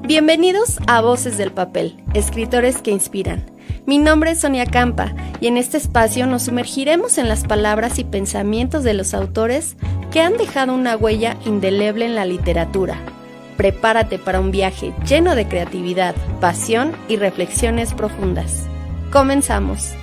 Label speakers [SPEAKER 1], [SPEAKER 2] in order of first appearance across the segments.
[SPEAKER 1] Bienvenidos a Voces del Papel, escritores que inspiran. Mi nombre es Sonia Campa y en este espacio nos sumergiremos en las palabras y pensamientos de los autores que han dejado una huella indeleble en la literatura. Prepárate para un viaje lleno de creatividad, pasión y reflexiones profundas. Comenzamos.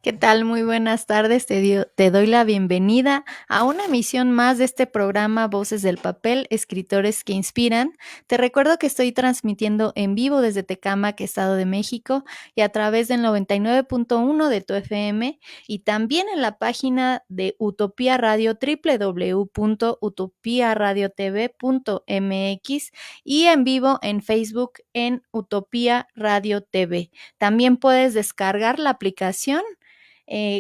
[SPEAKER 1] ¿Qué tal? Muy buenas tardes. Te doy la bienvenida a una emisión más de este programa Voces del Papel, escritores que inspiran. Te recuerdo que estoy transmitiendo en vivo desde Tecámac, Estado de México, y a través del 99.1 de tu FM, y también en la página de Utopía Radio, www.utopiaradiotv.mx, y en vivo en Facebook en Utopía Radio TV. También puedes descargar la aplicación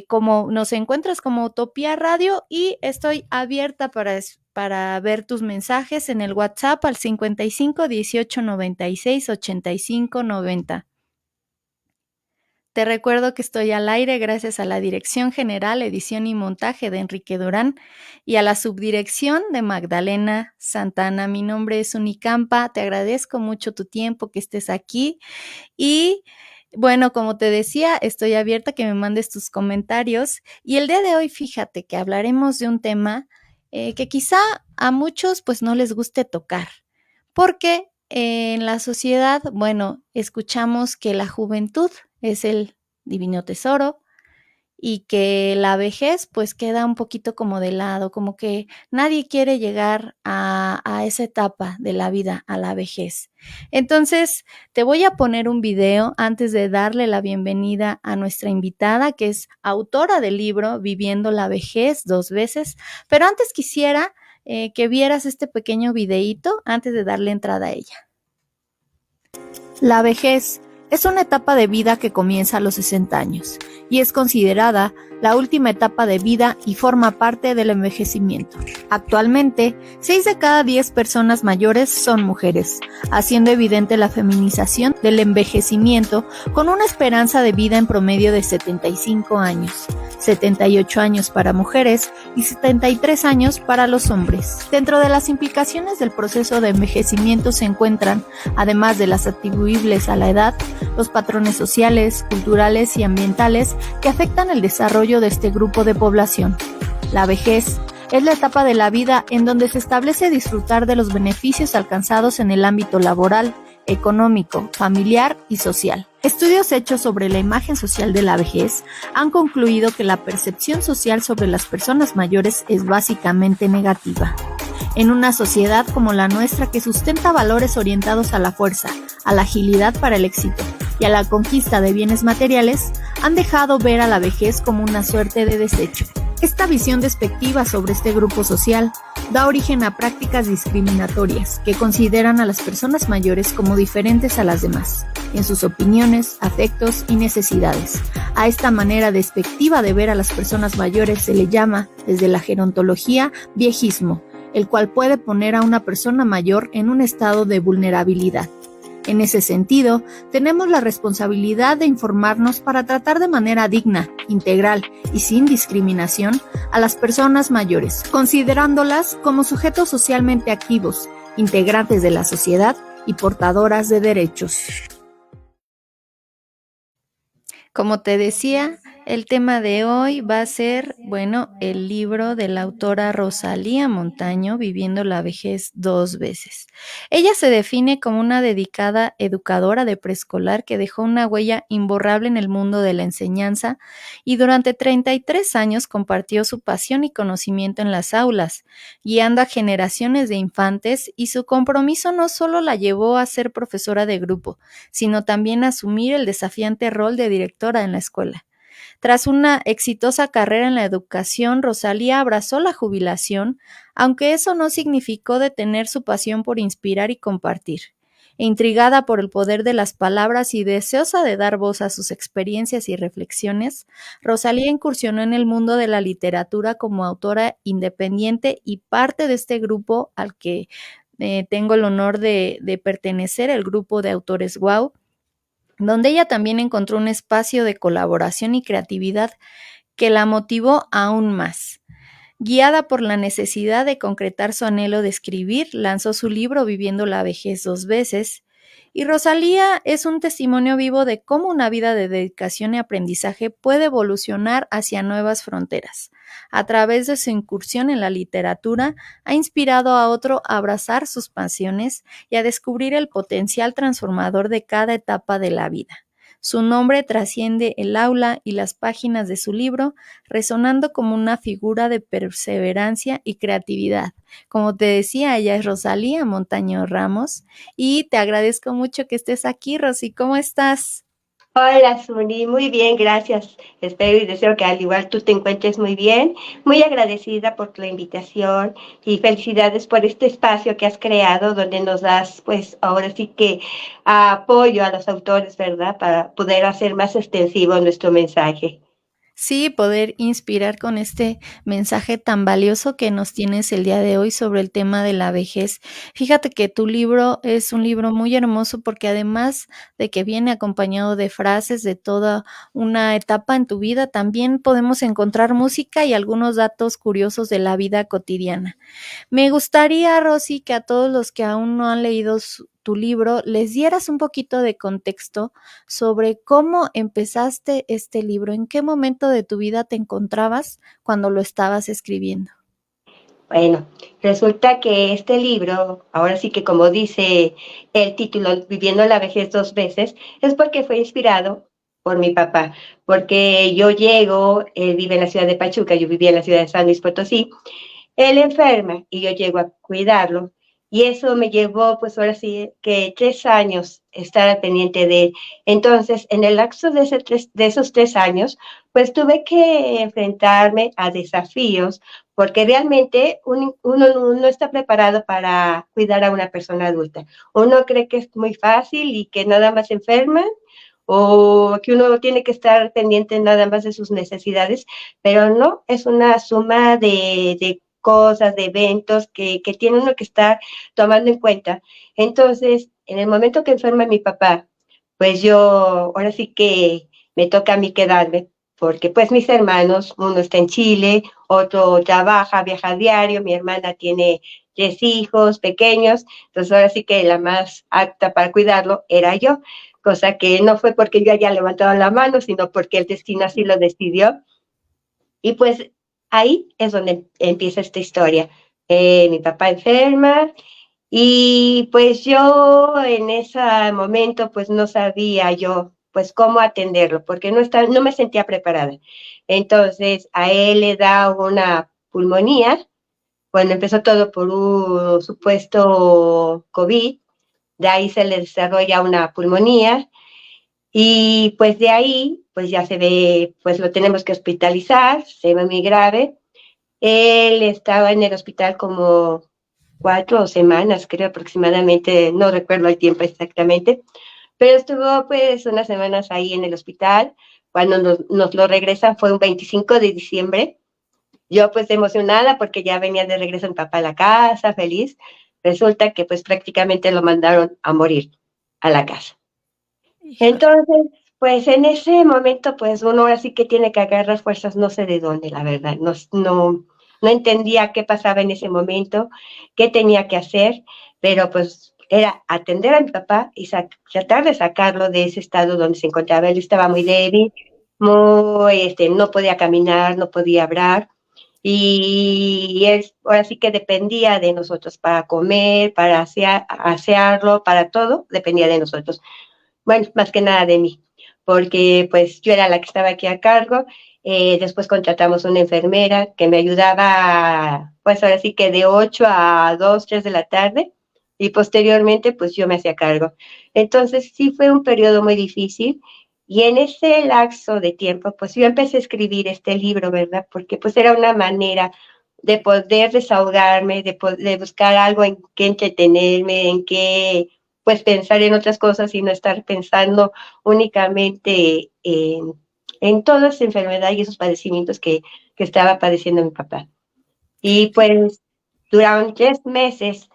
[SPEAKER 1] como nos encuentras como Utopía Radio, y estoy abierta para ver tus mensajes en el WhatsApp al 55 18 96 85 90. Te recuerdo que estoy al aire gracias a la Dirección General, Edición y Montaje de Enrique Durán y a la subdirección de Magdalena Santana. Mi nombre es Unicampa, te agradezco mucho tu tiempo, que estés aquí y... Bueno, como te decía, estoy abierta a que me mandes tus comentarios, y el día de hoy fíjate que hablaremos de un tema que quizá a muchos pues no les guste tocar, porque en la sociedad, bueno, escuchamos que la juventud es el divino tesoro y que la vejez pues queda un poquito como de lado, como que nadie quiere llegar a esa etapa de la vida, a la vejez. Entonces, te voy a poner un video antes de darle la bienvenida a nuestra invitada, que es autora del libro Viviendo la vejez 2 veces, pero antes quisiera que vieras este pequeño videíto antes de darle entrada a ella. La vejez es una etapa de vida que comienza a los 60 años y es considerada la última etapa de vida y forma parte del envejecimiento. Actualmente, 6 de cada 10 personas mayores son mujeres, haciendo evidente la feminización del envejecimiento con una esperanza de vida en promedio de 75 años, 78 años para mujeres y 73 años para los hombres. Dentro de las implicaciones del proceso de envejecimiento se encuentran, además de las atribuibles a la edad, los patrones sociales, culturales y ambientales que afectan el desarrollo de este grupo de población. La vejez es la etapa de la vida en donde se establece disfrutar de los beneficios alcanzados en el ámbito laboral, económico, familiar y social. Estudios hechos sobre la imagen social de la vejez han concluido que la percepción social sobre las personas mayores es básicamente negativa. En una sociedad como la nuestra, que sustenta valores orientados a la fuerza, a la agilidad para el éxito y a la conquista de bienes materiales, han dejado ver a la vejez como una suerte de desecho. Esta visión despectiva sobre este grupo social da origen a prácticas discriminatorias que consideran a las personas mayores como diferentes a las demás, en sus opiniones, afectos y necesidades. A esta manera despectiva de ver a las personas mayores se le llama, desde la gerontología, viejismo, el cual puede poner a una persona mayor en un estado de vulnerabilidad. En ese sentido, tenemos la responsabilidad de informarnos para tratar de manera digna, integral y sin discriminación a las personas mayores, considerándolas como sujetos socialmente activos, integrantes de la sociedad y portadoras de derechos. Como te decía, el tema de hoy va a ser, el libro de la autora Rosalía Montaño, Viviendo la vejez 2 veces. Ella se define como una dedicada educadora de preescolar que dejó una huella imborrable en el mundo de la enseñanza y durante 33 años compartió su pasión y conocimiento en las aulas, guiando a generaciones de infantes, y su compromiso no solo la llevó a ser profesora de grupo, sino también a asumir el desafiante rol de directora en la escuela. Tras una exitosa carrera en la educación, Rosalía abrazó la jubilación, aunque eso no significó detener su pasión por inspirar y compartir. Intrigada por el poder de las palabras y deseosa de dar voz a sus experiencias y reflexiones, Rosalía incursionó en el mundo de la literatura como autora independiente y parte de este grupo al que tengo el honor de pertenecer, el grupo de autores WOW. donde ella también encontró un espacio de colaboración y creatividad que la motivó aún más. Guiada por la necesidad de concretar su anhelo de escribir, lanzó su libro Viviendo la vejez 2 veces. Y Rosalía es un testimonio vivo de cómo una vida de dedicación y aprendizaje puede evolucionar hacia nuevas fronteras. A través de su incursión en la literatura, ha inspirado a otro a abrazar sus pasiones y a descubrir el potencial transformador de cada etapa de la vida. Su nombre trasciende el aula y las páginas de su libro, resonando como una figura de perseverancia y creatividad. Como te decía, ella es Rosalía Montaño Ramos y te agradezco mucho que estés aquí, Rosy. ¿Cómo estás?
[SPEAKER 2] Hola, Suni, muy bien, gracias. Espero y deseo que al igual tú te encuentres muy bien. Muy agradecida por la invitación y felicidades por este espacio que has creado donde nos das, pues ahora sí que apoyo a los autores, ¿verdad? Para poder hacer más extensivo nuestro mensaje.
[SPEAKER 1] Sí, poder inspirar con este mensaje tan valioso que nos tienes el día de hoy sobre el tema de la vejez. Fíjate que tu libro es un libro muy hermoso porque además de que viene acompañado de frases de toda una etapa en tu vida, también podemos encontrar música y algunos datos curiosos de la vida cotidiana. Me gustaría, Rosy, que a todos los que aún no han leído tu libro, les dieras un poquito de contexto sobre cómo empezaste este libro, en qué momento de tu vida te encontrabas cuando lo estabas escribiendo.
[SPEAKER 2] Bueno, resulta que este libro, ahora sí que como dice el título, Viviendo la vejez 2 veces, es porque fue inspirado por mi papá, porque yo llego, él vive en la ciudad de Pachuca, yo vivía en la ciudad de San Luis Potosí, él enferma y yo llego a cuidarlo. Y eso me llevó, pues ahora sí, que 3 años estar al pendiente de él. Entonces, en el lapso de esos 3 años, pues tuve que enfrentarme a desafíos, porque realmente uno no está preparado para cuidar a una persona adulta. Uno cree que es muy fácil y que nada más enferma, o que uno tiene que estar pendiente nada más de sus necesidades, pero no, es una suma de cosas, de eventos que tiene uno que estar tomando en cuenta. Entonces, en el momento que enferma mi papá, pues yo ahora sí que me toca a mí quedarme, porque pues mis hermanos, uno está en Chile, otro trabaja, viaja a diario, mi hermana tiene 3 hijos pequeños, entonces ahora sí que la más apta para cuidarlo era yo, cosa que no fue porque yo haya levantado la mano, sino porque el destino así lo decidió. Y pues ahí es donde empieza esta historia. Mi papá enferma y pues yo en ese momento pues no sabía yo pues cómo atenderlo, porque no me sentía preparada. Entonces a él le da una pulmonía, cuando empezó todo por un supuesto COVID, de ahí se le desarrolla una pulmonía y pues de ahí, pues ya se ve, pues lo tenemos que hospitalizar, se ve muy grave. Él estaba en el hospital como 4 semanas, creo aproximadamente, no recuerdo el tiempo exactamente, pero estuvo pues unas semanas ahí en el hospital. Cuando nos lo regresan fue un 25 de diciembre. Yo pues emocionada porque ya venía de regreso mi papá a la casa, feliz. Resulta que pues prácticamente lo mandaron a morir a la casa.
[SPEAKER 1] Híjole.
[SPEAKER 2] Entonces, pues en ese momento, pues uno ahora sí que tiene que agarrar fuerzas, no sé de dónde, la verdad, no entendía qué pasaba en ese momento, qué tenía que hacer, pero pues era atender a mi papá y tratar de sacarlo de ese estado donde se encontraba. Él estaba muy débil, no podía caminar, no podía hablar, y él ahora sí que dependía de nosotros para comer, para asearlo, para todo, dependía de nosotros. Bueno, más que nada de mí, porque pues yo era la que estaba aquí a cargo. Después contratamos una enfermera que me ayudaba, pues ahora sí que de 8 a 2, 3 de la tarde, y posteriormente pues yo me hacía cargo. Entonces sí fue un periodo muy difícil, y en ese lapso de tiempo pues yo empecé a escribir este libro, ¿verdad? Porque pues era una manera de poder desahogarme, de buscar algo en que entretenerme, en que pues pensar en otras cosas y no estar pensando únicamente en todas las enfermedades y esos padecimientos que estaba padeciendo mi papá. Y pues duraron 3 meses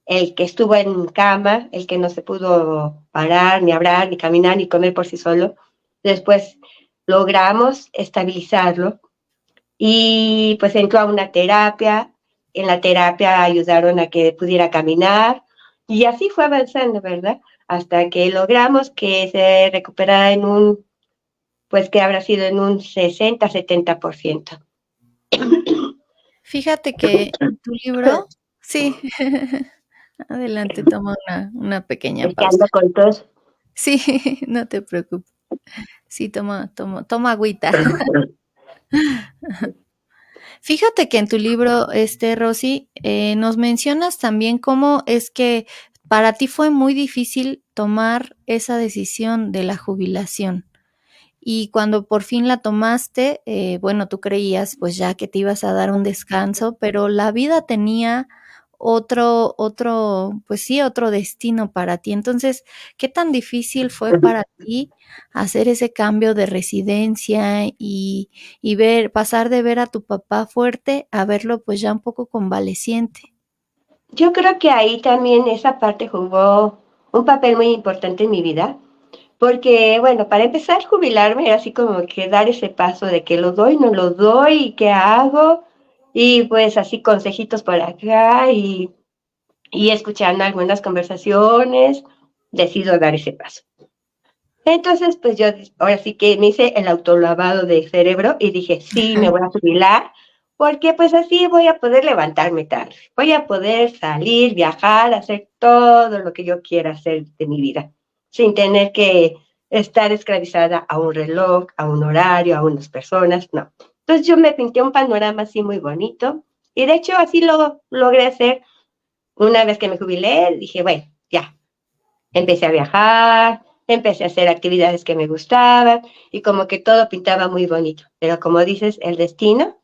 [SPEAKER 2] el que estuvo en cama, el que no se pudo parar, ni hablar, ni caminar, ni comer por sí solo. Después logramos estabilizarlo y pues entró a una terapia. En la terapia ayudaron a que pudiera caminar y así fue avanzando, ¿verdad? Hasta que logramos que se recuperara en un, pues que habrá sido en un 60-70%.
[SPEAKER 1] Fíjate que en tu libro sí, adelante, toma una pequeña
[SPEAKER 2] Es que
[SPEAKER 1] pausa.
[SPEAKER 2] ando con tos.
[SPEAKER 1] Sí, no te preocupes. Sí, toma agüita. Fíjate que en tu libro, Rosy, nos mencionas también cómo es que para ti fue muy difícil tomar esa decisión de la jubilación. Y cuando por fin la tomaste, bueno, tú creías pues ya que te ibas a dar un descanso, pero la vida tenía pues sí, otro destino para ti. Entonces, ¿qué tan difícil fue para ti hacer ese cambio de residencia y pasar de ver a tu papá fuerte a verlo pues ya un poco convaleciente?
[SPEAKER 2] Yo creo que ahí también esa parte jugó un papel muy importante en mi vida, porque, bueno, para empezar, jubilarme era así como que dar ese paso de que lo doy, no lo doy, y qué hago, y pues así consejitos por acá, y escuchando algunas conversaciones, decido dar ese paso. Entonces, pues yo ahora sí que me hice el autolavado de cerebro y dije, sí, me voy a jubilar, porque pues así voy a poder levantarme tarde, voy a poder salir, viajar, hacer todo lo que yo quiera hacer de mi vida, sin tener que estar esclavizada a un reloj, a un horario, a unas personas, no. Entonces yo me pinté un panorama así muy bonito y de hecho así lo logré hacer una vez que me jubilé, dije, bueno, ya, empecé a viajar, empecé a hacer actividades que me gustaban y como que todo pintaba muy bonito. Pero como dices, el destino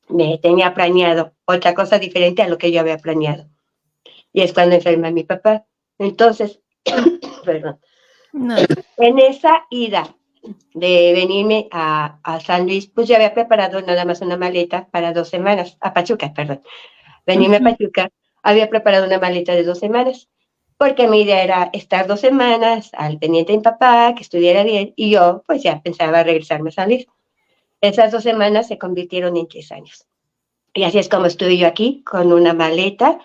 [SPEAKER 2] me tenía planeado otra cosa diferente a lo que yo había planeado. Y es cuando enferma mi papá. Entonces, perdón,
[SPEAKER 1] No,
[SPEAKER 2] en esa ida de venirme a San Luis, pues yo había preparado nada más una maleta para 2 semanas, a Pachuca, perdón. Venirme a
[SPEAKER 1] ujú.
[SPEAKER 2] Pachuca, había preparado una maleta de 2 semanas, porque mi idea era estar 2 semanas al pendiente de mi papá, que estuviera bien, y yo pues ya pensaba regresarme a San Luis. Esas 2 semanas se convirtieron en 3 años. Y así es como estuve yo aquí, con una maleta,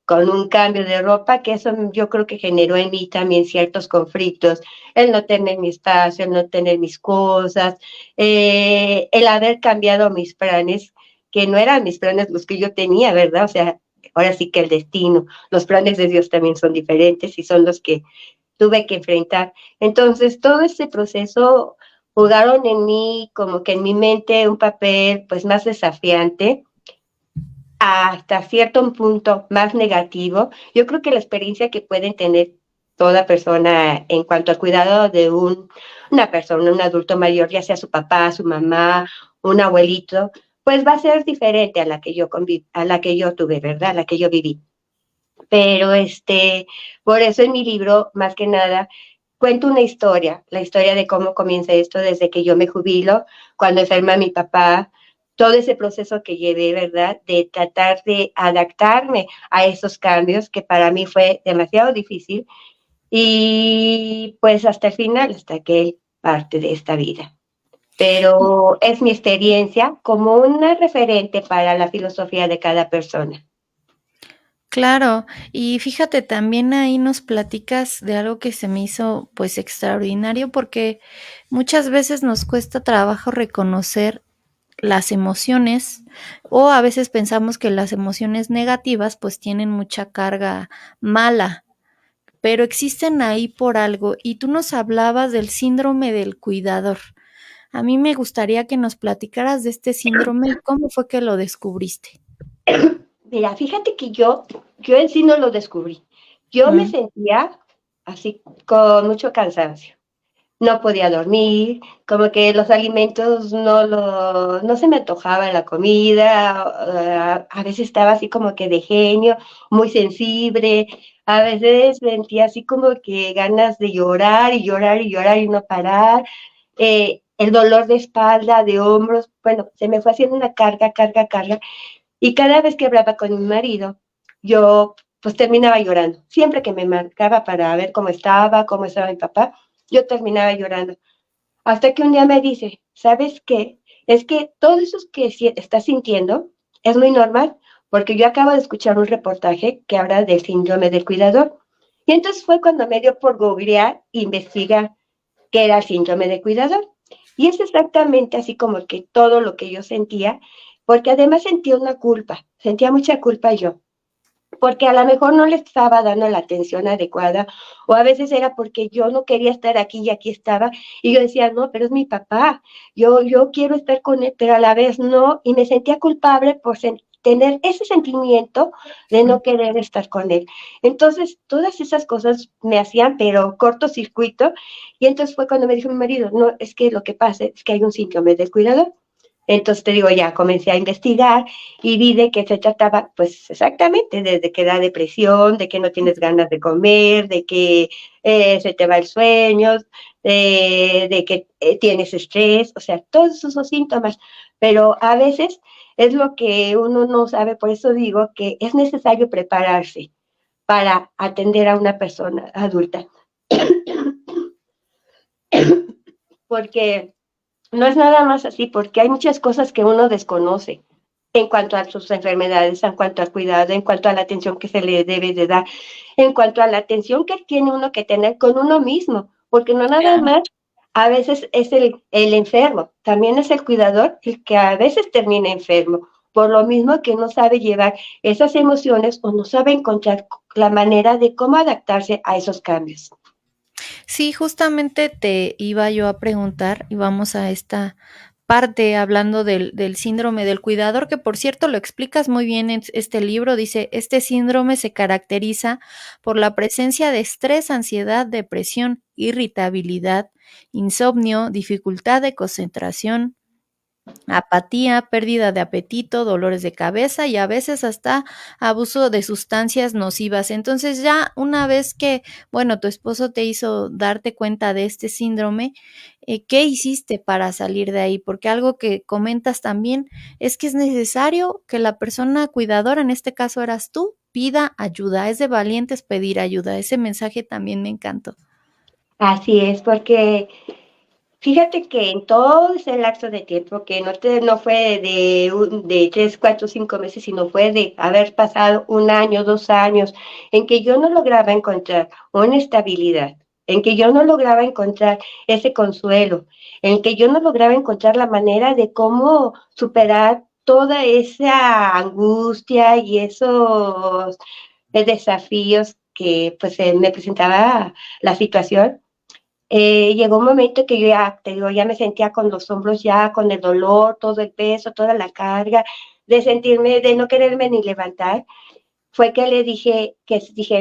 [SPEAKER 2] con un cambio de ropa, que eso yo creo que generó en mí también ciertos conflictos, el no tener mi espacio, el no tener mis cosas, el haber cambiado mis planes, que no eran mis planes los que yo tenía, ¿verdad? O sea, ahora sí que el destino, los planes de Dios también son diferentes y son los que tuve que enfrentar. Entonces, todo ese proceso jugaron en mí, como que en mi mente, un papel pues más desafiante, hasta cierto punto más negativo. Yo creo que la experiencia que pueden tener toda persona en cuanto al cuidado de una persona, un adulto mayor, ya sea su papá, su mamá, un abuelito, pues va a ser diferente a la que yo a la que yo tuve, ¿verdad? A la que yo viví. Pero por eso en mi libro, más que nada, cuento una historia, la historia de cómo comienza esto desde que yo me jubilo, cuando enferma mi papá, todo ese proceso que llevé, ¿verdad? De tratar de adaptarme a esos cambios que para mí fue demasiado difícil y pues hasta el final, hasta que él parte de esta vida. Pero es mi experiencia como una referente para la filosofía de cada persona.
[SPEAKER 1] Claro, y fíjate, también ahí nos platicas de algo que se me hizo pues extraordinario porque muchas veces nos cuesta trabajo reconocer las emociones o a veces pensamos que las emociones negativas pues tienen mucha carga mala, pero existen ahí por algo y tú nos hablabas del síndrome del cuidador. A mí me gustaría que nos platicaras de este síndrome y cómo fue que lo descubriste.
[SPEAKER 2] Mira, fíjate que yo en sí no lo descubrí. Yo me
[SPEAKER 1] Mm.
[SPEAKER 2] sentía así con mucho cansancio. No podía dormir, como que los alimentos no se me antojaba la comida, a veces estaba así como que de genio, muy sensible, a veces sentía así como que ganas de llorar y llorar y llorar y no parar, el dolor de espalda, de hombros, bueno, se me fue haciendo una carga, carga, carga, y cada vez que hablaba con mi marido, yo pues terminaba llorando. Siempre que me marcaba para ver cómo estaba mi papá, yo terminaba llorando. Hasta que un día me dice, ¿sabes qué? Es que todo eso que estás sintiendo es muy normal, porque yo acabo de escuchar un reportaje que habla del síndrome del cuidador. Y entonces fue cuando me dio por googlear, investigar qué era el síndrome del cuidador. Y es exactamente así como que todo lo que yo sentía, porque además sentía una culpa, sentía mucha culpa yo, porque a lo mejor no le estaba dando la atención adecuada, o a veces era porque yo no quería estar aquí y aquí estaba, y yo decía, no, pero es mi papá, yo quiero estar con él, pero a la vez no, y me sentía culpable por tener ese sentimiento de no querer estar con él. Entonces, todas esas cosas me hacían, pero cortocircuito, y entonces fue cuando me dijo mi marido, no, es que lo que pasa es que hay un síndrome del cuidador. Entonces te digo, ya comencé a investigar y vi de que se trataba, pues exactamente, desde que da depresión, de que no tienes ganas de comer, de que se te va el sueño, de que tienes estrés, o sea, todos esos síntomas. Pero a veces es lo que uno no sabe, por eso digo que es necesario prepararse para atender a una persona adulta. Porque no es nada más así, porque hay muchas cosas que uno desconoce en cuanto a sus enfermedades, en cuanto al cuidado, en cuanto a la atención que se le debe de dar, en cuanto a la atención que tiene uno que tener con uno mismo, porque no nada más a veces es el enfermo, también es el cuidador el que a veces termina enfermo, por lo mismo que no sabe llevar esas emociones o no sabe encontrar la manera de cómo adaptarse a esos cambios.
[SPEAKER 1] Sí, justamente te iba yo a preguntar, y vamos a esta parte hablando del síndrome del cuidador, que por cierto lo explicas muy bien en este libro. Dice, este síndrome se caracteriza por la presencia de estrés, ansiedad, depresión, irritabilidad, insomnio, dificultad de concentración, apatía, pérdida de apetito, dolores de cabeza y a veces hasta abuso de sustancias nocivas. Entonces ya una vez que, bueno, tu esposo te hizo darte cuenta de este síndrome, ¿qué hiciste para salir de ahí? Porque algo que comentas también es que es necesario que la persona cuidadora, en este caso eras tú, pida ayuda. Es de valientes pedir ayuda. Ese mensaje también me encantó.
[SPEAKER 2] Así es, porque fíjate que en todo ese lapso de tiempo, que no fue de 3, 4, 5 meses, sino fue de haber pasado 1 año, 2 años, en que yo no lograba encontrar una estabilidad, en que yo no lograba encontrar ese consuelo, en que yo no lograba encontrar la manera de cómo superar toda esa angustia y esos desafíos que pues me presentaba la situación. Llegó un momento que yo ya, te digo, ya me sentía con los hombros ya, con el dolor, todo el peso, toda la carga, de sentirme, de no quererme ni levantar. Fue que le dije,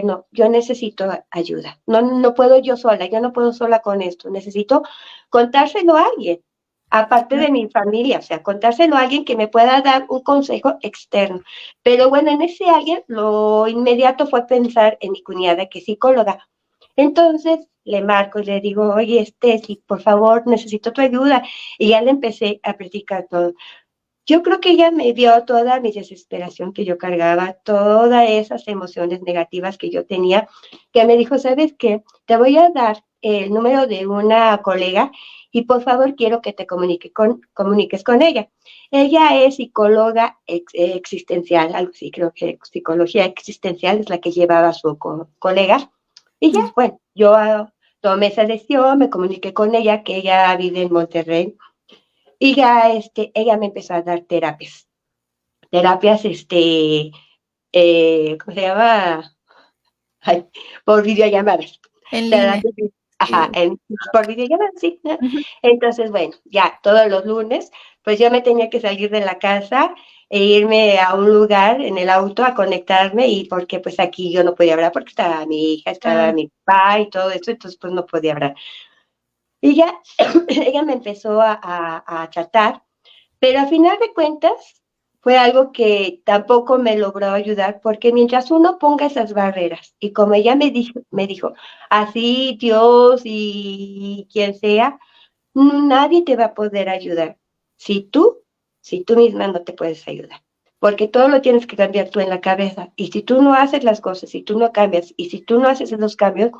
[SPEAKER 2] no, yo necesito ayuda. No, no puedo yo no puedo sola con esto. Necesito contárselo a alguien, aparte de mi familia, o sea, contárselo a alguien que me pueda dar un consejo externo. Pero bueno, en ese alguien, lo inmediato fue pensar en mi cuñada, que es psicóloga. Entonces le marco y le digo, oye, si por favor necesito tu ayuda. Y ya le empecé a platicar todo. Yo creo que ella me vio toda mi desesperación que yo cargaba, todas esas emociones negativas que yo tenía, que me dijo, ¿sabes qué? Te voy a dar el número de una colega y por favor quiero que te comuniques con ella. Ella es psicóloga existencial, algo así, creo que psicología existencial es la que llevaba a su colega. Y ya, bueno, yo tomé esa decisión, me comuniqué con ella, que ella vive en Monterrey, y ya ella me empezó a dar terapias, ¿cómo se llama? Ay, por videollamadas.
[SPEAKER 1] En línea.
[SPEAKER 2] Terapias, ajá, por videollamadas, sí. ¿No? Entonces, bueno, ya todos los lunes, pues yo me tenía que salir de la casa e irme a un lugar en el auto a conectarme y porque pues aquí yo no podía hablar porque estaba mi hija, estaba
[SPEAKER 1] Claro.
[SPEAKER 2] mi papá y todo eso, entonces pues no podía hablar. Y ya ella me empezó a tratar, pero a final de cuentas fue algo que tampoco me logró ayudar, porque mientras uno ponga esas barreras, y como ella me dijo, así Dios y quien sea, nadie te va a poder ayudar si tú misma no te puedes ayudar. porque todo lo tienes que cambiar tú en la cabeza. Y si tú no haces las cosas, si tú no cambias, y si tú no haces esos cambios,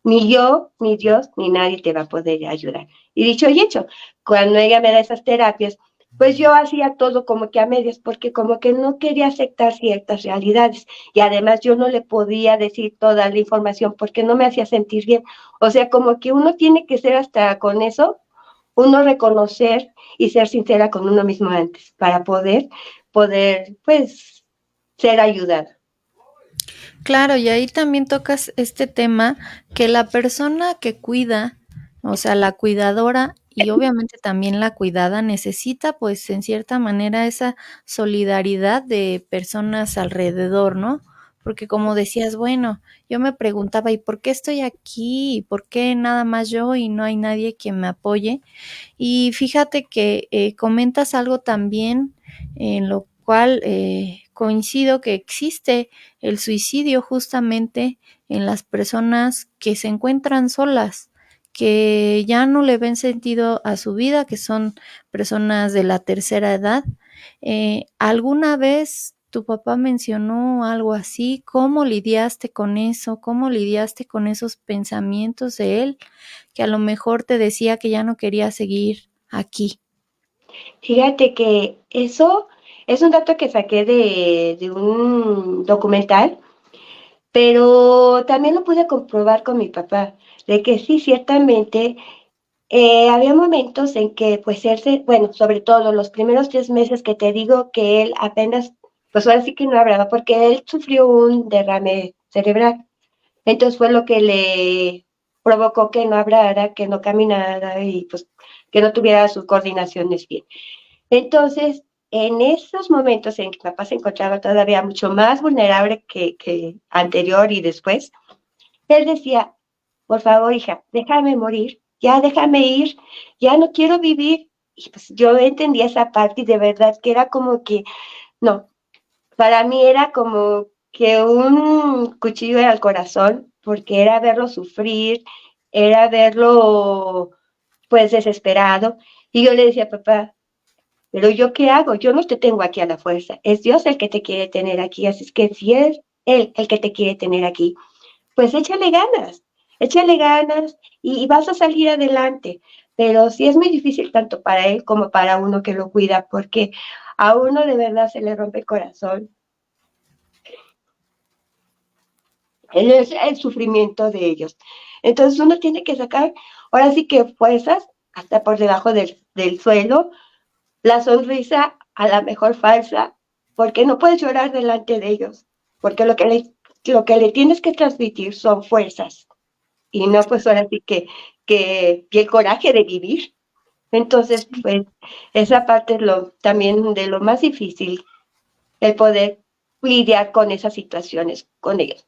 [SPEAKER 2] ni yo, ni Dios, ni nadie te va a poder ayudar. Y dicho y hecho, cuando ella me da esas terapias, pues yo hacía todo como que a medias, porque como que no quería aceptar ciertas realidades. Y además yo no le podía decir toda la información porque no me hacía sentir bien. O sea, como que uno tiene que ser hasta con eso, uno reconocer y ser sincera con uno mismo antes, para pues, ser ayudado.
[SPEAKER 1] Claro, y ahí también tocas este tema que la persona que cuida, o sea, la cuidadora y obviamente también la cuidada necesita pues en cierta manera esa solidaridad de personas alrededor, ¿no? Porque como decías, bueno, yo me preguntaba, ¿y por qué estoy aquí? ¿Y por qué nada más yo y no hay nadie que me apoye? Y fíjate que comentas algo también en lo cual coincido que existe el suicidio justamente en las personas que se encuentran solas, que ya no le ven sentido a su vida, que son personas de la tercera edad. ¿Alguna vez tu papá mencionó algo así? ¿Cómo lidiaste con eso? ¿Cómo lidiaste con esos pensamientos de él? Que a lo mejor te decía que ya no quería seguir aquí.
[SPEAKER 2] Fíjate que eso es un dato que saqué de un documental, pero también lo pude comprobar con mi papá, de que sí, ciertamente, había momentos en que, pues, bueno, sobre todo los primeros 3 meses que te digo que él apenas, pues, ahora sí que no hablaba, porque él sufrió un derrame cerebral. Entonces, fue lo que le provocó que no hablara, que no caminara y, pues, que no tuviera sus coordinaciones bien. Entonces, en esos momentos en que mi papá se encontraba todavía mucho más vulnerable que anterior y después, él decía, por favor, hija, déjame morir, ya déjame ir, ya no quiero vivir. Y pues yo entendía esa parte y de verdad que era como que, no, para mí era como que un cuchillo al corazón, porque era verlo sufrir, era verlo pues desesperado. Y yo le decía, papá, pero ¿yo qué hago? Yo no te tengo aquí a la fuerza. Es Dios el que te quiere tener aquí. Así es que si es Él el que te quiere tener aquí, pues échale ganas y vas a salir adelante. Pero sí es muy difícil tanto para Él como para uno que lo cuida, porque a uno de verdad se le rompe el corazón. Él es el sufrimiento de ellos. Entonces uno tiene que sacar, ahora sí que fuerzas hasta por debajo del suelo, la sonrisa a la mejor falsa, porque no puedes llorar delante de ellos, porque lo que le tienes que transmitir son fuerzas, y no pues ahora sí que el coraje de vivir. Entonces, pues, esa parte es también de lo más difícil, el poder lidiar con esas situaciones con ellos.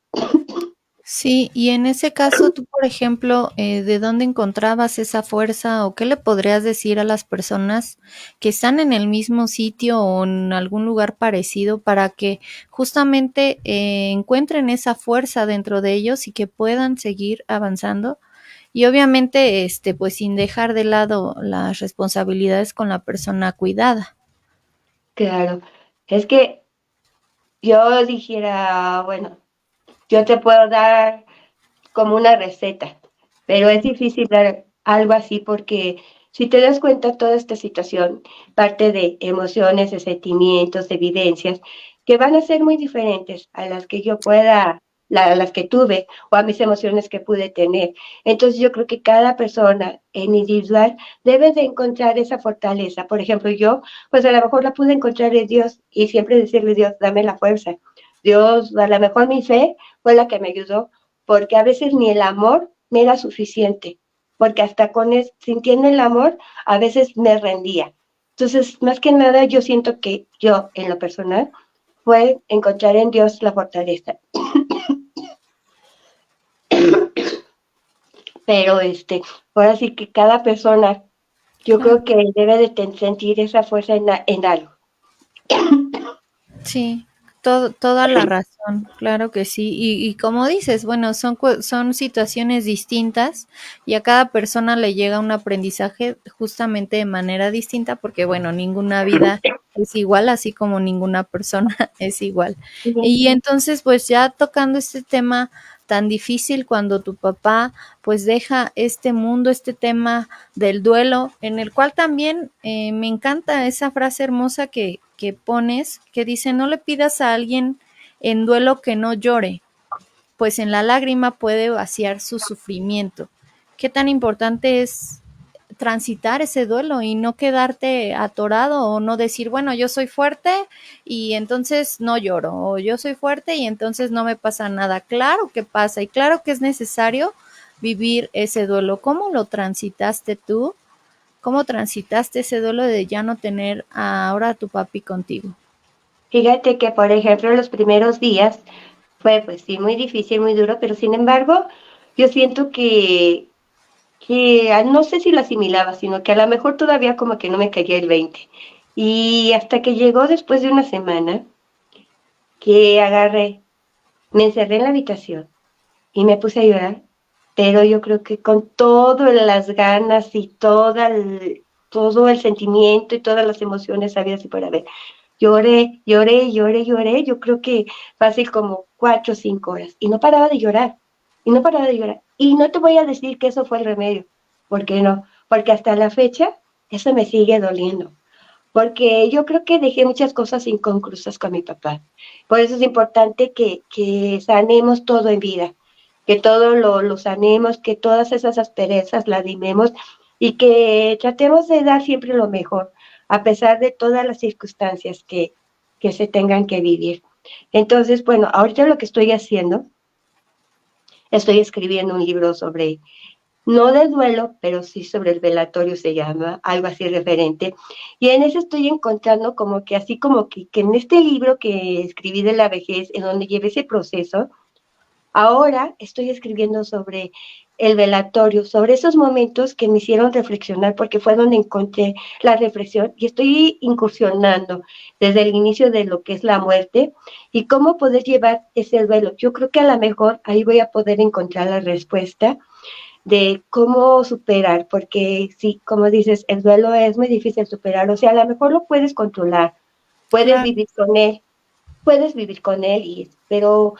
[SPEAKER 1] Sí, y en ese caso, tú, por ejemplo, ¿de dónde encontrabas esa fuerza o qué le podrías decir a las personas que están en el mismo sitio o en algún lugar parecido para que justamente encuentren esa fuerza dentro de ellos y que puedan seguir avanzando? Y obviamente, pues sin dejar de lado las responsabilidades con la persona cuidada.
[SPEAKER 2] Claro, es que yo dijera, bueno, yo te puedo dar como una receta, pero es difícil dar algo así porque si te das cuenta toda esta situación parte de emociones, de sentimientos, de vivencias que van a ser muy diferentes a las que yo a las que tuve o a mis emociones que pude tener. Entonces yo creo que cada persona en individual debe de encontrar esa fortaleza. Por ejemplo, yo pues a lo mejor la pude encontrar en Dios y siempre decirle Dios, dame la fuerza. Dios, a lo mejor mi fe fue la que me ayudó porque a veces ni el amor me era suficiente, porque hasta sintiendo el amor, a veces me rendía. Entonces, más que nada, yo siento que yo, en lo personal, fue encontrar en Dios la fortaleza. Pero ahora sí que cada persona, yo
[SPEAKER 1] Claro.
[SPEAKER 2] creo que debe de sentir esa fuerza en algo.
[SPEAKER 1] Sí. Toda la razón, claro que sí. Y como dices, bueno, son situaciones distintas y a cada persona le llega un aprendizaje justamente de manera distinta porque, bueno, ninguna vida es igual, así como ninguna persona es igual. Y entonces, pues ya tocando este tema tan difícil cuando tu papá pues deja este mundo, este tema del duelo, en el cual también me encanta esa frase hermosa que pones, que dice, no le pidas a alguien en duelo que no llore, pues en la lágrima puede vaciar su sufrimiento. ¿Qué tan importante es transitar ese duelo y no quedarte atorado o no decir, bueno, yo soy fuerte y entonces no lloro, o yo soy fuerte y entonces no me pasa nada? Claro que pasa y claro que es necesario vivir ese duelo. ¿Cómo lo transitaste tú? ¿Cómo transitaste ese duelo de ya no tener ahora a tu papi contigo?
[SPEAKER 2] Fíjate que, por ejemplo, los primeros días fue, pues sí, muy difícil, muy duro, pero sin embargo, yo siento que no sé si lo asimilaba, sino que a lo mejor todavía como que no me caía el 20. Y hasta que llegó después de una semana, que agarré, me encerré en la habitación y me puse a llorar, pero yo creo que con todas las ganas y todo el sentimiento y todas las emociones habidas y por haber. Lloré, lloré, lloré, lloré, yo creo que fácil como 4 o 5 horas. Y no paraba de llorar, y no paraba de llorar. Y no te voy a decir que eso fue el remedio, ¿por qué no? Porque hasta la fecha eso me sigue doliendo. Porque yo creo que dejé muchas cosas inconclusas con mi papá. Por eso es importante que sanemos todo en vida, que todo lo sanemos, que todas esas asperezas las limemos y que tratemos de dar siempre lo mejor, a pesar de todas las circunstancias que se tengan que vivir. Entonces, bueno, ahorita lo que estoy haciendo, estoy escribiendo un libro sobre no de duelo, pero sí sobre el velatorio se llama, algo así referente. Y en eso estoy encontrando como que así como que en este libro que escribí de la vejez, en donde llevé ese proceso, ahora estoy escribiendo sobre el velatorio, sobre esos momentos que me hicieron reflexionar, porque fue donde encontré la reflexión y estoy incursionando desde el inicio de lo que es la muerte y cómo poder llevar ese duelo. Yo creo que a lo mejor ahí voy a poder encontrar la respuesta de cómo superar, porque sí, como dices, el duelo es muy difícil superar, o sea, a lo mejor lo puedes controlar,
[SPEAKER 1] Claro.
[SPEAKER 2] puedes vivir con él, pero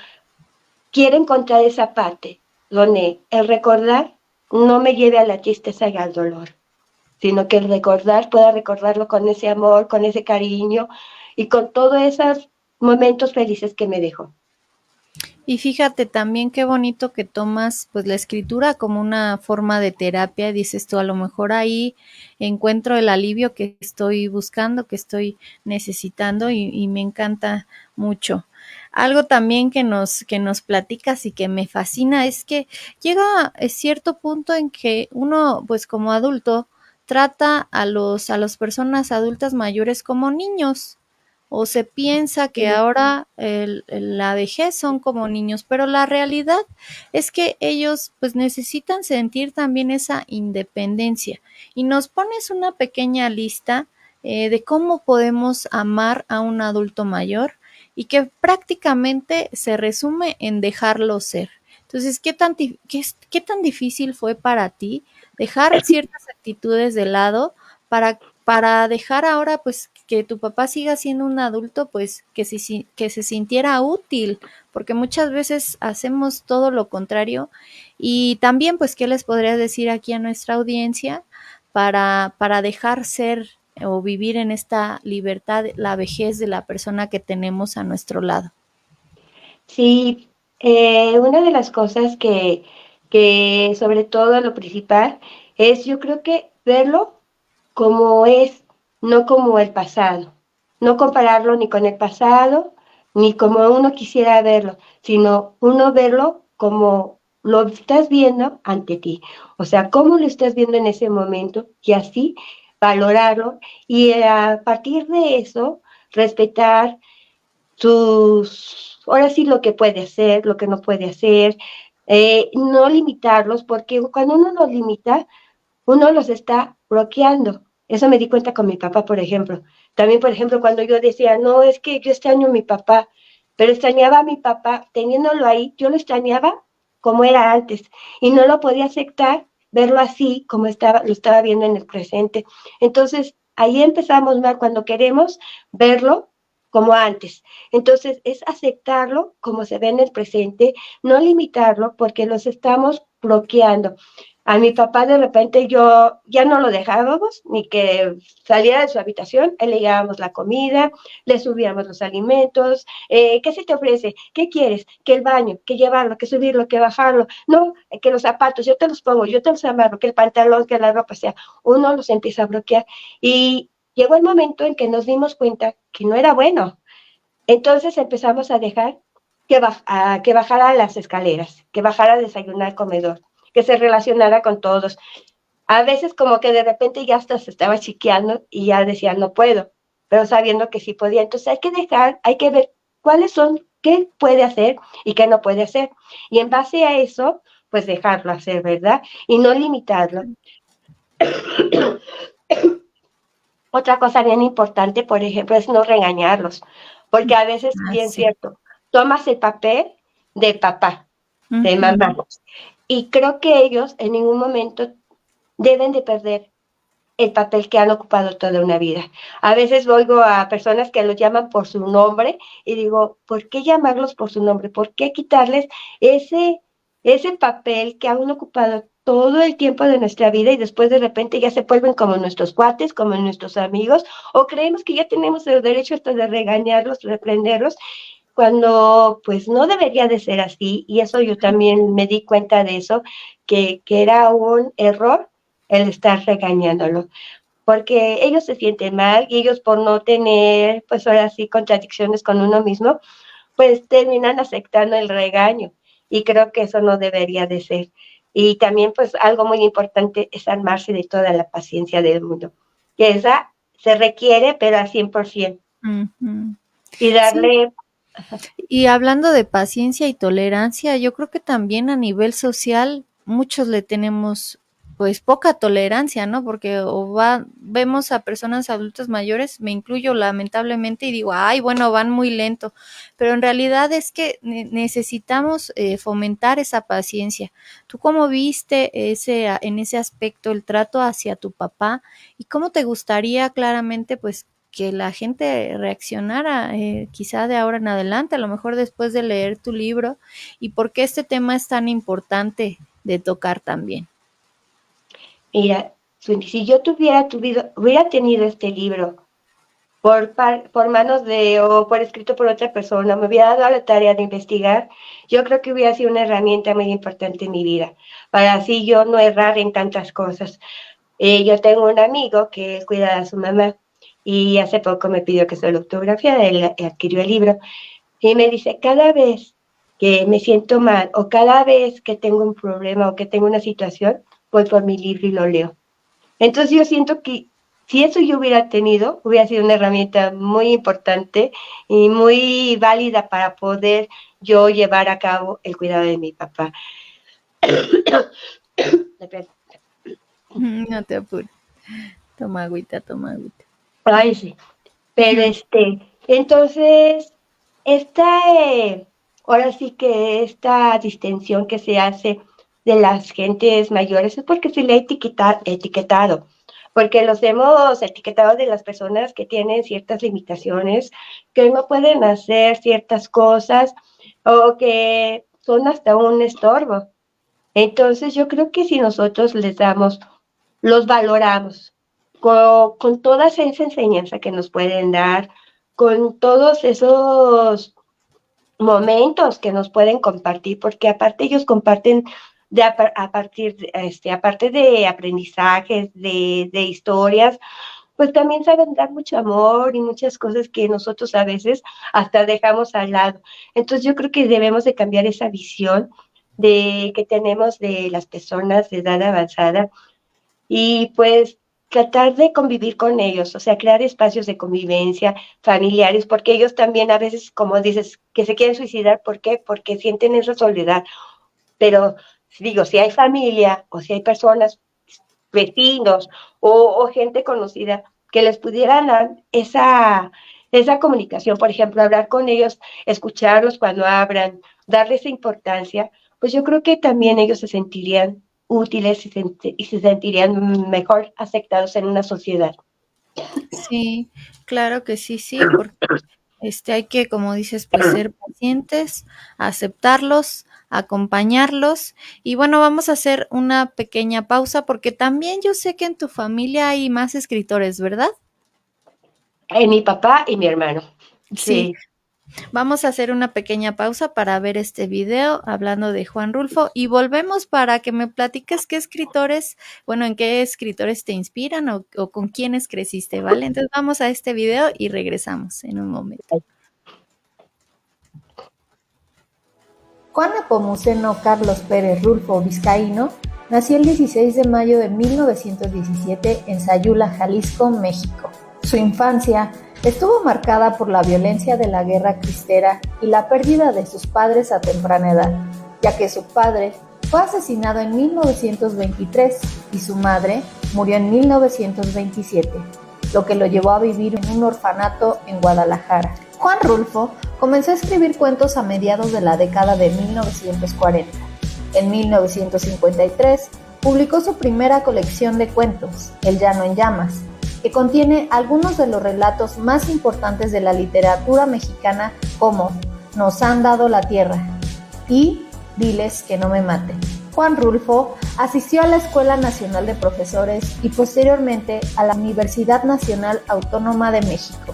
[SPEAKER 2] quiero encontrar esa parte donde el recordar no me lleve a la tristeza y al dolor, sino que el recordar pueda recordarlo con ese amor, con ese cariño y con todos esos momentos felices que me dejó.
[SPEAKER 1] Y fíjate también qué bonito que tomas pues la escritura como una forma de terapia. Dices tú, a lo mejor ahí encuentro el alivio que estoy buscando, que estoy necesitando y me encanta mucho. Algo también que nos platicas y que me fascina es que llega cierto punto en que uno pues como adulto trata a las personas adultas mayores como niños o se piensa que ahora la vejez son como niños, pero la realidad es que ellos pues necesitan sentir también esa independencia. Y nos pones una pequeña lista de cómo podemos amar a un adulto mayor y que prácticamente se resume en dejarlo ser. Entonces, ¿qué tan difícil fue para ti dejar ciertas actitudes de lado para dejar ahora pues que tu papá siga siendo un adulto pues que se sintiera útil, porque muchas veces hacemos todo lo contrario? Y también pues qué les podría decir aquí a nuestra audiencia para dejar ser o vivir en esta libertad la vejez de la persona que tenemos a nuestro lado.
[SPEAKER 2] Sí, una de las cosas que sobre todo lo principal es yo creo que verlo como es, no como el pasado. No compararlo ni con el pasado, ni como uno quisiera verlo, sino uno verlo como lo estás viendo ante ti. O sea, cómo lo estás viendo en ese momento y así valorarlo y a partir de eso respetar ahora sí lo que puede hacer, lo que no puede hacer, no limitarlos, porque cuando uno los limita, uno los está bloqueando. Eso me di cuenta con mi papá, por ejemplo. También, por ejemplo, cuando yo decía, no, es que yo extraño a mi papá, pero extrañaba a mi papá, teniéndolo ahí, yo lo extrañaba como era antes, y no lo podía aceptar, verlo así como lo estaba viendo en el presente. Entonces, ahí empezamos mal cuando queremos verlo como antes. Entonces, es aceptarlo como se ve en el presente, no limitarlo porque los estamos bloqueando. A mi papá de repente yo ya no lo dejábamos ni que saliera de su habitación, él le llevábamos la comida, le subíamos los alimentos, ¿qué se te ofrece? ¿Qué quieres? Que el baño, que llevarlo, que subirlo, que bajarlo, no, que los zapatos, yo te los pongo, yo te los amarro, que el pantalón, que la ropa, o sea, uno los empieza a bloquear y llegó el momento en que nos dimos cuenta que no era bueno, entonces empezamos a dejar que bajara las escaleras, que bajara a desayunar al comedor, que se relacionara con todos. A veces como que de repente ya hasta se estaba chiqueando y ya decía, no puedo, pero sabiendo que sí podía. Entonces hay que dejar, hay que ver cuáles son, qué puede hacer y qué no puede hacer. Y en base a eso, pues dejarlo hacer, ¿verdad? Y no limitarlo. Otra cosa bien importante, por ejemplo, es no regañarlos, porque a veces,
[SPEAKER 1] Ah,
[SPEAKER 2] bien
[SPEAKER 1] sí.
[SPEAKER 2] cierto, tomas el papel de papá, de mamá,
[SPEAKER 1] Ujú.
[SPEAKER 2] y creo que ellos en ningún momento deben de perder el papel que han ocupado toda una vida. A veces oigo a personas que los llaman por su nombre y digo, ¿por qué llamarlos por su nombre? ¿Por qué quitarles ese, ese papel que han ocupado todo el tiempo de nuestra vida y después de repente ya se vuelven como nuestros cuates, como nuestros amigos, o creemos que ya tenemos el derecho hasta de regañarlos, reprenderlos, cuando pues no debería de ser así, y eso yo también me di cuenta de eso, que era un error el estar regañándolo, porque ellos se sienten mal y ellos por no tener, pues ahora sí, contradicciones con uno mismo, pues terminan aceptando el regaño y creo que eso no debería de ser. Y también pues algo muy importante es armarse de toda la paciencia del mundo, que esa se requiere pero al 100%.
[SPEAKER 1] Ujú.
[SPEAKER 2] Y
[SPEAKER 1] Sí,
[SPEAKER 2] darle,
[SPEAKER 1] y hablando de paciencia y tolerancia, yo creo que también a nivel social muchos le tenemos pues poca tolerancia, ¿no? Porque vemos a personas adultas mayores, me incluyo lamentablemente y digo, ay, bueno, van muy lento, pero en realidad es que necesitamos fomentar esa paciencia. ¿Tú cómo viste en ese aspecto el trato hacia tu papá y cómo te gustaría claramente pues que la gente reaccionara quizá de ahora en adelante, a lo mejor después de leer tu libro, y por qué este tema es tan importante de tocar también?
[SPEAKER 2] mira, si yo hubiera tenido este libro por manos de o por escrito por otra persona, me hubiera dado la tarea de investigar, yo creo que hubiera sido una herramienta muy importante en mi vida, para así yo no errar en tantas cosas. Yo tengo un amigo que cuida a su mamá y hace poco me pidió que se lo autografiara, él adquirió el libro y me dice, cada vez que me siento mal o cada vez que tengo un problema o que tengo una situación, voy por mi libro y lo leo. Entonces yo siento que si eso yo hubiera tenido, hubiera sido una herramienta muy importante y muy válida para poder yo llevar a cabo el cuidado de mi papá.
[SPEAKER 1] No te apures, toma agüita, toma agüita.
[SPEAKER 2] Ay, sí. Pero entonces, esta, ahora sí que esta distinción que se hace de las gentes mayores es porque se le ha etiquetado, porque los hemos etiquetado de las personas que tienen ciertas limitaciones, que no pueden hacer ciertas cosas o que son hasta un estorbo. Entonces, yo creo que si nosotros les damos, los valoramos con toda esa enseñanza que nos pueden dar, con todos esos momentos que nos pueden compartir, porque aparte ellos comparten a partir aparte de aprendizajes, de historias, pues también saben dar mucho amor y muchas cosas que nosotros a veces hasta dejamos al lado. Entonces yo creo que debemos de cambiar esa visión de que tenemos de las personas de edad avanzada y pues tratar de convivir con ellos, o sea, crear espacios de convivencia familiares, porque ellos también a veces, como dices, que se quieren suicidar, ¿por qué? Porque sienten esa soledad, pero digo, si hay familia o si hay personas, vecinos o gente conocida que les pudieran dar esa comunicación, por ejemplo, hablar con ellos, escucharlos cuando hablan, darles esa importancia, pues yo creo que también ellos se sentirían útiles y se sentirían mejor aceptados en una sociedad.
[SPEAKER 1] Sí, claro que sí, sí, porque hay que, como dices, pues ser pacientes, aceptarlos, acompañarlos. Y bueno, vamos a hacer una pequeña pausa porque también yo sé que en tu familia hay más escritores, ¿verdad?
[SPEAKER 2] Mi papá y mi hermano.
[SPEAKER 1] Sí,
[SPEAKER 2] Sí.
[SPEAKER 1] vamos a hacer una pequeña pausa para ver este video hablando de Juan Rulfo y volvemos para que me platiques qué escritores, bueno, en qué escritores te inspiran o con quiénes creciste, ¿vale? Entonces vamos a este video y regresamos en un momento. Juan Nepomuceno Carlos Pérez Rulfo Vizcaíno nació el 16 de mayo de 1917 en Sayula, Jalisco, México. Su infancia estuvo marcada por la violencia de la Guerra Cristera y la pérdida de sus padres a temprana edad, ya que su padre fue asesinado en 1923 y su madre murió en 1927, lo que lo llevó a vivir en un orfanato en Guadalajara. Juan Rulfo comenzó a escribir cuentos a mediados de la década de 1940. En 1953 publicó su primera colección de cuentos, El Llano en Llamas, que contiene algunos de los relatos más importantes de la literatura mexicana como Nos han dado la tierra y Diles que no me maten. Juan Rulfo asistió a la Escuela Nacional de Profesores y posteriormente a la Universidad Nacional Autónoma de México,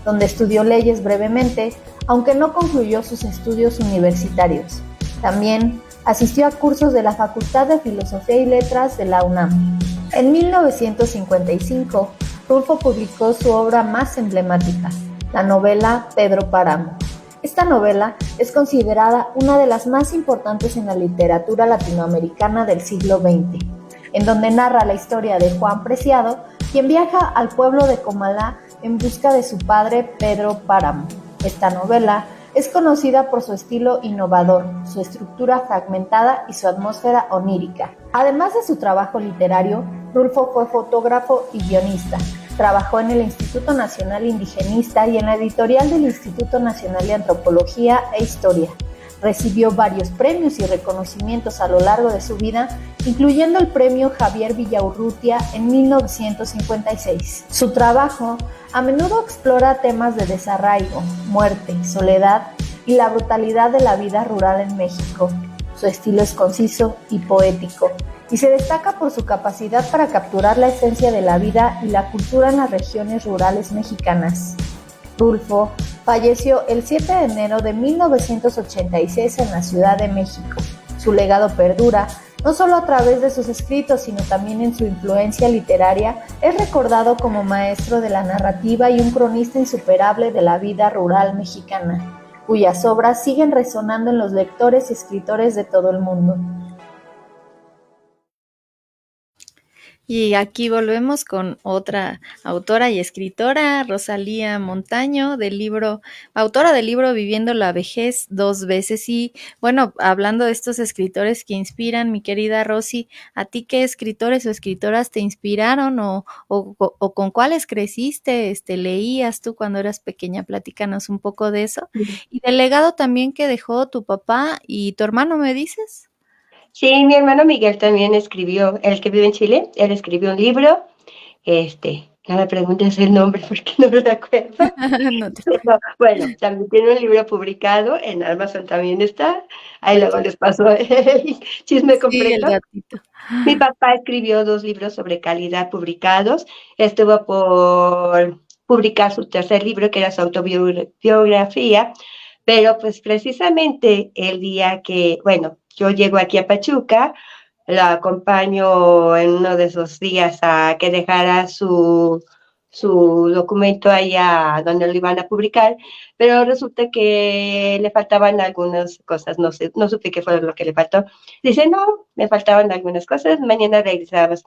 [SPEAKER 1] donde estudió leyes brevemente, aunque no concluyó sus estudios universitarios. También asistió a cursos de la Facultad de Filosofía y Letras de la UNAM. En 1955, Rulfo publicó su obra más emblemática, la novela Pedro Páramo. Esta novela es considerada una de las más importantes en la literatura latinoamericana del siglo XX, en donde narra la historia de Juan Preciado, quien viaja al pueblo de Comalá en busca de su padre Pedro Páramo. Esta novela es conocida por su estilo innovador, su estructura fragmentada y su atmósfera onírica. Además de su trabajo literario, Rulfo fue fotógrafo y guionista. Trabajó en el Instituto Nacional Indigenista y en la editorial del Instituto Nacional de Antropología e Historia. Recibió varios premios y reconocimientos a lo largo de su vida, incluyendo el premio Javier Villaurrutia en 1956. Su trabajo a menudo explora temas de desarraigo, muerte, soledad y la brutalidad de la vida rural en México. Su estilo es conciso y poético, y se destaca por su capacidad para capturar la esencia de la vida y la cultura en las regiones rurales mexicanas. Rulfo falleció el 7 de enero de 1986 en la Ciudad de México. Su legado perdura no solo a través de sus escritos, sino también en su influencia literaria. Es recordado como maestro de la narrativa y un cronista insuperable de la vida rural mexicana, cuyas obras siguen resonando en los lectores y escritores de todo el mundo. Y aquí volvemos con otra autora y escritora, Rosalía Montaño, autora del libro Viviendo la vejez dos veces. Y bueno, hablando de estos escritores que inspiran, mi querida Rosy, ¿a ti qué escritores o escritoras te inspiraron o con cuáles creciste, leías tú cuando eras pequeña? Platícanos un poco de eso. Y del legado también que dejó tu papá y tu hermano, ¿me dices?
[SPEAKER 2] Sí, mi hermano Miguel también escribió, el que vive en Chile, él escribió un libro, no me preguntes el nombre porque no me acuerdo.
[SPEAKER 1] No te
[SPEAKER 2] Pero, bueno, también tiene un libro publicado, en Amazon también está, ahí luego les paso el chisme
[SPEAKER 1] Sí, el
[SPEAKER 2] completo.
[SPEAKER 1] gatito.
[SPEAKER 2] Mi papá escribió 2 libros sobre calidad publicados, estuvo por publicar su tercer libro, que era su autobiografía, pero pues precisamente el día que, bueno, yo llego aquí a Pachuca, la acompaño en uno de esos días a que dejara su documento allá donde lo iban a publicar, pero resulta que le faltaban algunas cosas, no sé, no supe qué fue lo que le faltó. Dice, no, me faltaban algunas cosas, mañana regresabas.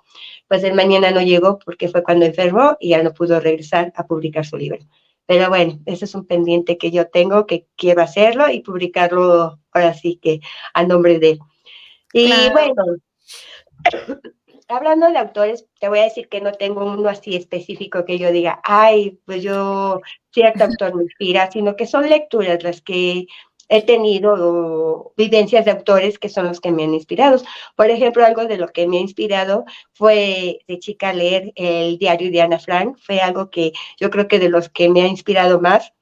[SPEAKER 2] Pues el mañana no llegó porque fue cuando enfermó y ya no pudo regresar a publicar su libro. Pero bueno, ese es un pendiente que yo tengo, que quiero hacerlo y publicarlo ahora sí que a nombre de él. Y
[SPEAKER 1] Claro.
[SPEAKER 2] bueno, hablando de autores, te voy a decir que no tengo uno así específico que yo diga, ay, pues yo, cierto autor me inspira, sino que son lecturas las que he tenido o vivencias de autores que son los que me han inspirado. Por ejemplo, algo de lo que me ha inspirado fue de chica leer el diario de Ana Frank, fue algo que yo creo que de los que me ha inspirado más,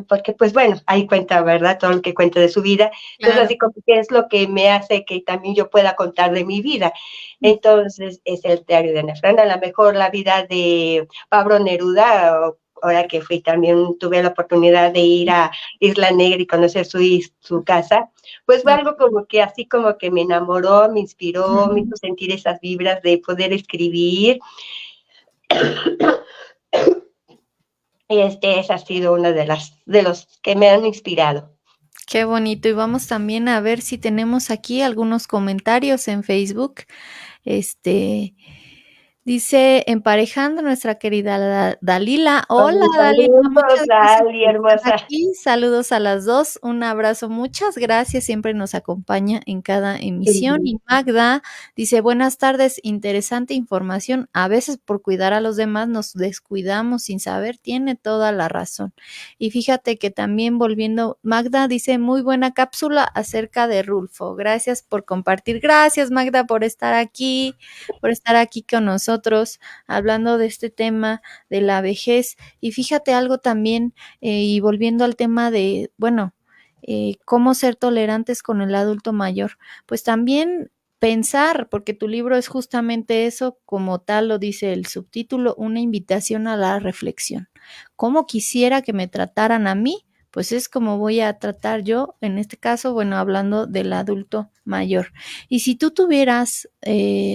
[SPEAKER 2] porque pues bueno, ahí cuenta, ¿verdad? Todo lo que cuenta de su vida. Entonces,
[SPEAKER 1] Claro.
[SPEAKER 2] así como que es lo que me hace que también yo pueda contar de mi vida. Entonces, es el diario de Ana Frank, a lo mejor la vida de Pablo Neruda, ahora que fui también, tuve la oportunidad de ir a Isla Negra y conocer su casa, pues fue algo como que así como que me enamoró, me inspiró, me hizo sentir esas vibras de poder escribir. Esa ha sido una de los que me han inspirado.
[SPEAKER 1] Qué bonito. Y vamos también a ver si tenemos aquí algunos comentarios en Facebook. Este, dice, emparejando nuestra querida Dalila. Hola, Dalila,
[SPEAKER 2] Saludos,
[SPEAKER 1] muchas gracias
[SPEAKER 2] Dali,
[SPEAKER 1] por estar
[SPEAKER 2] hermosa.
[SPEAKER 1] aquí. Saludos a las dos. Un abrazo, muchas gracias. Siempre nos acompaña en cada emisión.
[SPEAKER 2] Sí.
[SPEAKER 1] Y Magda dice, buenas tardes, interesante información. A veces por cuidar a los demás nos descuidamos sin saber. Tiene toda la razón. Y fíjate que también volviendo, Magda dice, muy buena cápsula acerca de Rulfo. Gracias por compartir. Gracias, Magda, por estar aquí con nosotros hablando de este tema de la vejez. Y fíjate algo también, y volviendo al tema de, bueno, cómo ser tolerantes con el adulto mayor, pues también pensar, porque tu libro es justamente eso, como tal lo dice el subtítulo, una invitación a la reflexión. ¿Cómo quisiera que me trataran a mí? Pues es como voy a tratar yo, en este caso, bueno, hablando del adulto mayor. Y si tú tuvieras,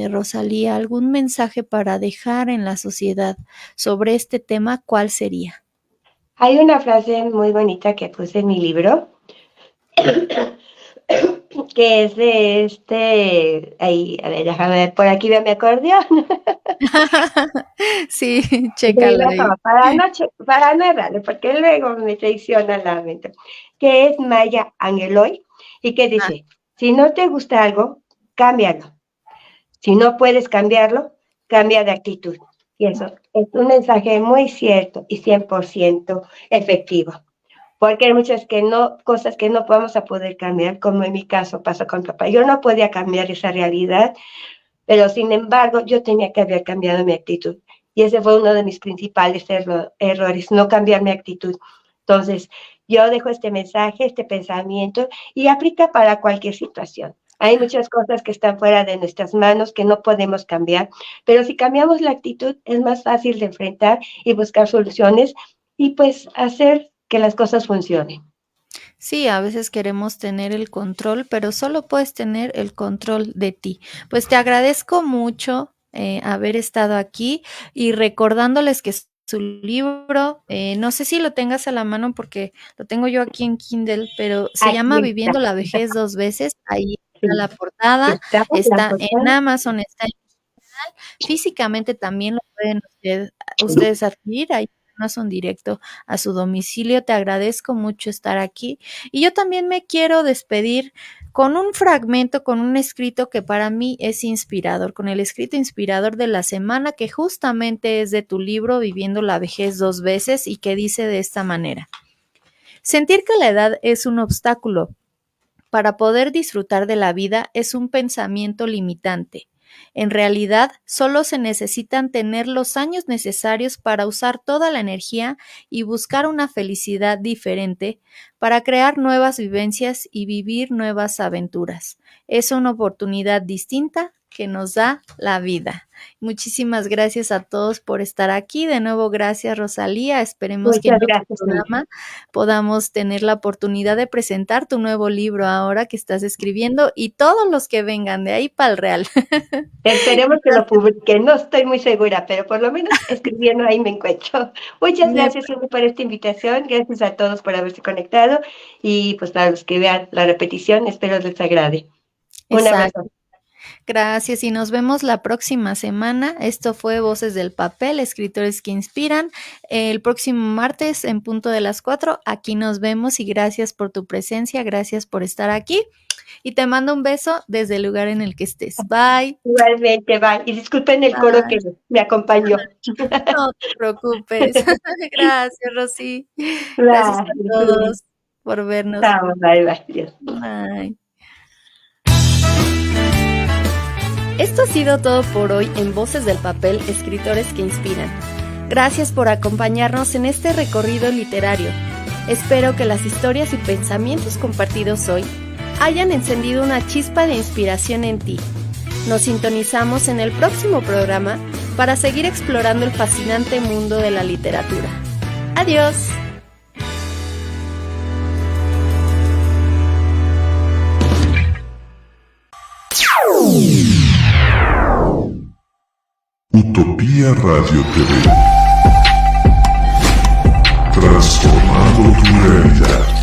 [SPEAKER 1] Rosalía, algún mensaje para dejar en la sociedad sobre este tema, ¿cuál sería?
[SPEAKER 2] Hay una frase muy bonita que puse en mi libro, que es de ahí, a ver, déjame ver, por aquí veo mi acordeón.
[SPEAKER 1] Sí,
[SPEAKER 2] De
[SPEAKER 1] chécala ahí.
[SPEAKER 2] mejor, para no errarle, porque luego me traiciona la mente, que es Maya Angelou, y que
[SPEAKER 1] Ah,
[SPEAKER 2] dice, si no te gusta algo, cámbialo. Si no puedes cambiarlo, cambia de actitud. Y eso es un mensaje muy cierto y 100% efectivo. Porque hay muchas cosas que no vamos a poder cambiar, como en mi caso pasó con papá. Yo no podía cambiar esa realidad, pero sin embargo yo tenía que haber cambiado mi actitud. Y ese fue uno de mis principales errores, no cambiar mi actitud. Entonces, yo dejo este mensaje, este pensamiento y aplica para cualquier situación. Hay muchas cosas que están fuera de nuestras manos que no podemos cambiar, pero si cambiamos la actitud es más fácil de enfrentar y buscar soluciones y pues hacer que las cosas funcionen.
[SPEAKER 1] sí, a veces queremos tener el control, pero solo puedes tener el control de ti. Pues te agradezco mucho haber estado aquí y recordándoles que su libro, no sé si lo tengas a la mano porque lo tengo yo aquí en Kindle, pero se llama
[SPEAKER 2] Aquí está.
[SPEAKER 1] Viviendo la vejez dos veces. Ahí está
[SPEAKER 2] Sí.
[SPEAKER 1] la portada,
[SPEAKER 2] Está la
[SPEAKER 1] está en
[SPEAKER 2] portada.
[SPEAKER 1] Amazon, está en físicamente también lo pueden ustedes adquirir ahí en Amazon directo a su domicilio. Te agradezco mucho estar aquí. Y yo también me quiero despedir con un fragmento, con un escrito que para mí es inspirador, con el escrito inspirador de la semana que justamente es de tu libro Viviendo la vejez dos veces y que dice de esta manera. Sentir que la edad es un obstáculo para poder disfrutar de la vida es un pensamiento limitante. En realidad, solo se necesitan tener los años necesarios para usar toda la energía y buscar una felicidad diferente, para crear nuevas vivencias y vivir nuevas aventuras. Es una oportunidad distinta que nos da la vida. Muchísimas gracias a todos por estar aquí. De nuevo, gracias Rosalía. Esperemos que
[SPEAKER 2] Muchas
[SPEAKER 1] en otro
[SPEAKER 2] gracias, Cintia.
[SPEAKER 1] programa podamos tener la oportunidad de presentar tu nuevo libro ahora que estás escribiendo y todos los que vengan de ahí para el real.
[SPEAKER 2] Esperemos que lo publique. No estoy muy segura, pero por lo menos escribiendo ahí me encuentro. Muchas
[SPEAKER 1] Me-
[SPEAKER 2] gracias, Cintia, por esta invitación. Gracias a todos por haberse conectado. Y pues para los que vean la repetición, espero les agrade. Un
[SPEAKER 1] Exacto.
[SPEAKER 2] abrazo.
[SPEAKER 1] Gracias y nos vemos la próxima semana. Esto fue Voces del Papel, escritores que inspiran. El próximo martes en punto de las 4, aquí nos vemos y gracias por tu presencia, gracias por estar aquí y te mando un beso desde el lugar en el que estés. Bye.
[SPEAKER 2] Igualmente, bye. Y disculpen el coro que
[SPEAKER 1] Bye.
[SPEAKER 2] me acompañó.
[SPEAKER 1] No te preocupes. Gracias, Rosy. Gracias a
[SPEAKER 2] Bye.
[SPEAKER 1] todos por vernos.
[SPEAKER 2] Chao, bye, bye. Adiós.
[SPEAKER 1] Bye. Esto ha sido todo por hoy en Voces del Papel, escritores que inspiran. Gracias por acompañarnos en este recorrido literario. Espero que las historias y pensamientos compartidos hoy hayan encendido una chispa de inspiración en ti. Nos sintonizamos en el próximo programa para seguir explorando el fascinante mundo de la literatura. ¡Adiós!
[SPEAKER 3] Utopía Radio TV. Transformando tu realidad.